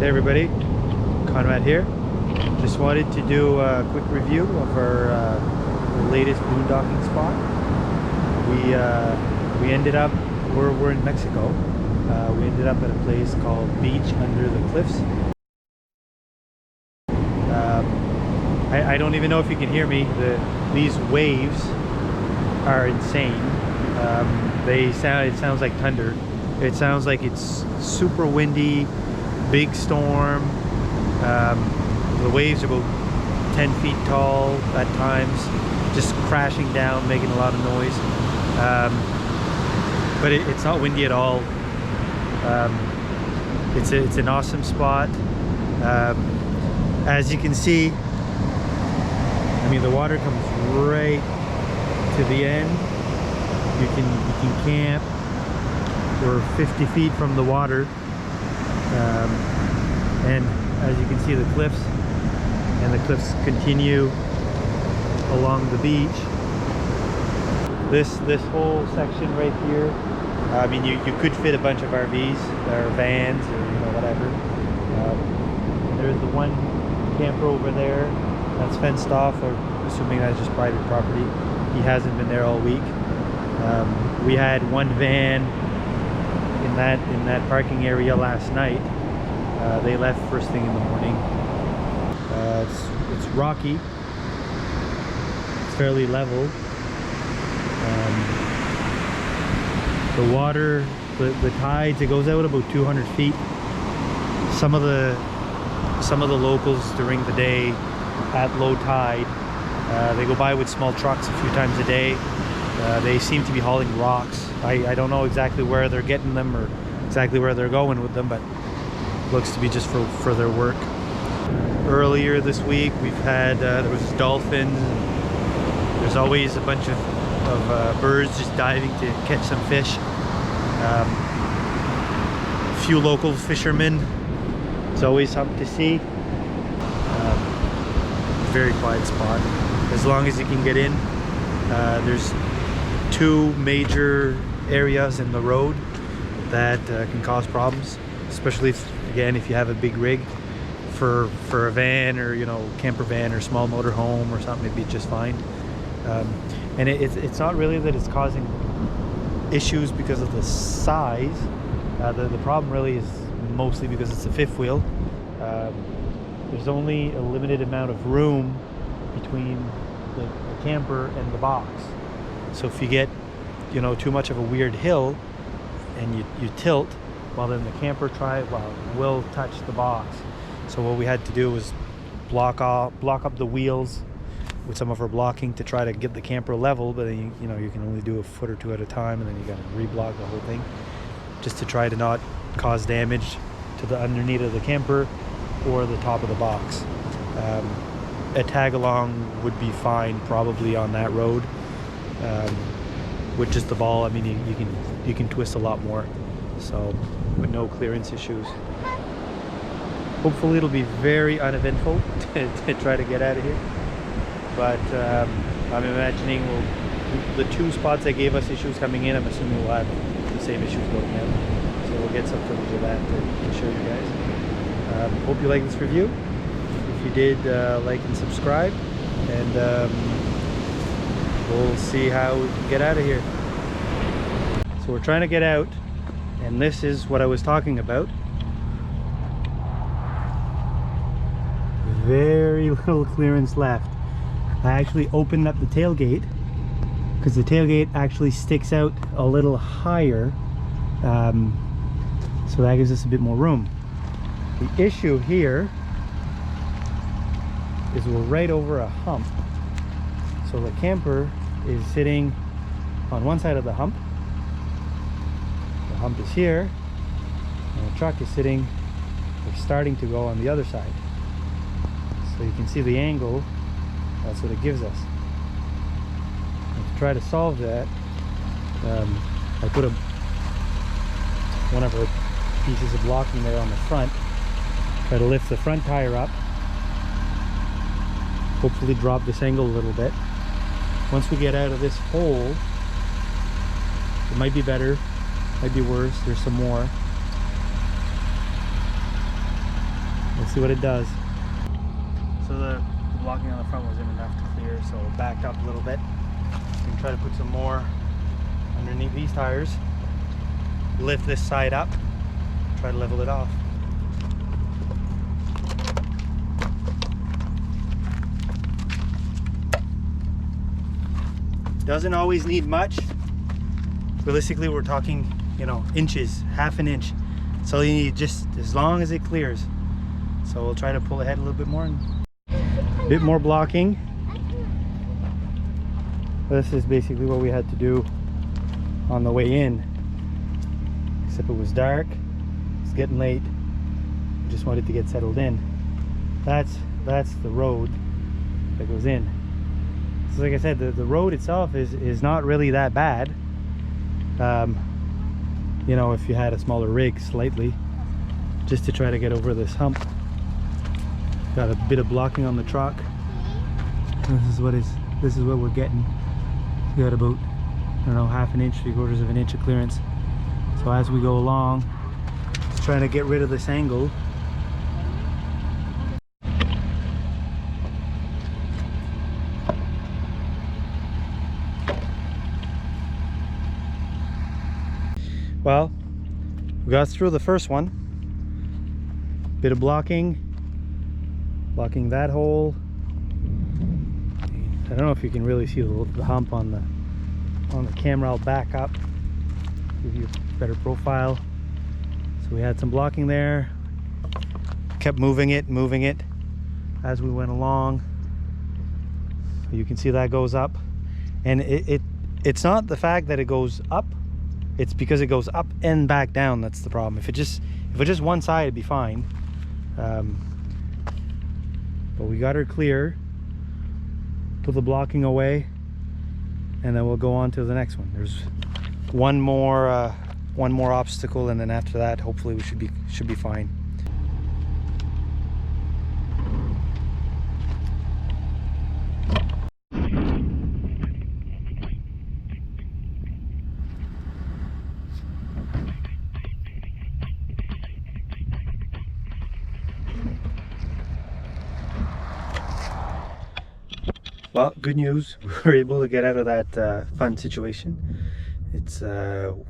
everybody, Conrad here. Just wanted to do a quick review of our latest boondocking spot. We ended up, we're in Mexico. We ended up at a place called Beach Under the Cliffs. I don't even know if you can hear me. These waves are insane. It sounds like thunder. It sounds like it's super windy, big storm. The waves are about 10 feet tall at times, just crashing down, making a lot of noise. But it's not windy at all. It's an awesome spot. As you can see, I mean, the water comes right to the end. You can camp. We're 50 feet from the water, and as you can see, the cliffs continue along the beach. This whole section right here, I mean, you could fit a bunch of RVs or vans or whatever. There's the one camper over there that's fenced off, or assuming that's just private property. He hasn't been there all week. We had one van in that parking area last night. They left first thing in the morning. It's rocky. It's fairly level. The water, the tides, it goes out about 200 feet. Some of the locals during the day at low tide, they go by with small trucks a few times a day. They seem to be hauling rocks. I don't know exactly where they're getting them or exactly where they're going with them, but it looks to be just for their work. Earlier this week we've had, there was dolphins. There's always a bunch of birds just diving to catch some fish. A few local fishermen. It's always something to see. Very quiet spot. As long as you can get in. There's two major areas in the road that can cause problems, especially if you have a big rig. For a van or camper van or small motor home or something, it'd be just fine. And it's not really that it's causing issues because of the size. The problem really is mostly because it's a fifth wheel. There's only a limited amount of room between the camper and the box. So if you get too much of a weird hill and you tilt, well, then the camper will touch the box. So what we had to do was block up the wheels with some of our blocking to try to get the camper level, but then you can only do a foot or two at a time, and then you got to reblock the whole thing just to try to not cause damage to the underneath of the camper or the top of the box. A tag along would be fine probably on that road. With just the ball, I mean, you can twist a lot more, so with no clearance issues. Hopefully it'll be very uneventful to try to get out of here, but I'm imagining the two spots that gave us issues coming in, I'm assuming we'll have the same issues going out, so we'll get some footage of that to show you guys. Hope you like this review. If you did, like and subscribe, and we'll see how we can get out of here. So we're trying to get out, and this is what I was talking about. Very little clearance left. I actually opened up the tailgate because the tailgate actually sticks out a little higher, so that gives us a bit more room. The issue here is we're right over a hump, so the camper is sitting on one side of the hump is here, and the truck is sitting or starting to go on the other side. So you can see the angle, that's what it gives us. And to try to solve that, I put one of our pieces of blocking there on the front, try to lift the front tire up, hopefully drop this angle a little bit. Once we get out of this hole, it might be better, might be worse, there's some more. Let's see what it does. So the blocking on the front wasn't enough to clear, so it backed up a little bit. We can try to put some more underneath these tires. Lift this side up, try to level it off. Doesn't always need much. Realistically, we're talking, you know, inches, half an inch. That's all you need, just as long as it clears. So we'll try to pull ahead a little bit more and a bit more blocking. This is basically what we had to do on the way in. Except it was dark, it's getting late. We just wanted to get settled in. That's the road that goes in. So like I said, the road itself is not really that bad. You know, if you had a smaller rig slightly, just to try to get over this hump. Got a bit of blocking on the truck. This is what we're getting. We got about, I don't know, half an inch, 3/4 of an inch of clearance. So as we go along, just trying to get rid of this angle. Well, we got through the first one. Bit of blocking that hole. I don't know if you can really see the hump on the camera. I'll back up, give you a better profile. So we had some blocking there, kept moving it as we went along. You can see that goes up, and it's not the fact that it goes up, it's because it goes up and back down. That's the problem. If it just one side, it'd be fine. But we got her clear, put the blocking away, and then we'll go on to the next one. There's one more obstacle, and then after that, hopefully we should be fine. Well, good news. We were able to get out of that fun situation. It's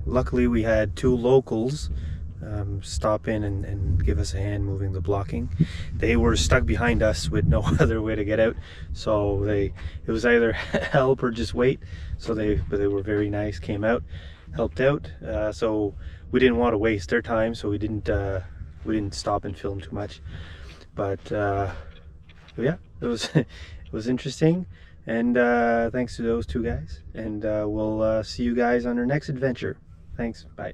luckily we had two locals stop in and give us a hand moving the blocking. They were stuck behind us with no other way to get out, so it was either help or just wait. So they were very nice, came out, helped out. So we didn't want to waste their time, so we didn't stop and film too much. But yeah, it was it was interesting, and thanks to those two guys, and we'll see you guys on our next adventure. Thanks, bye.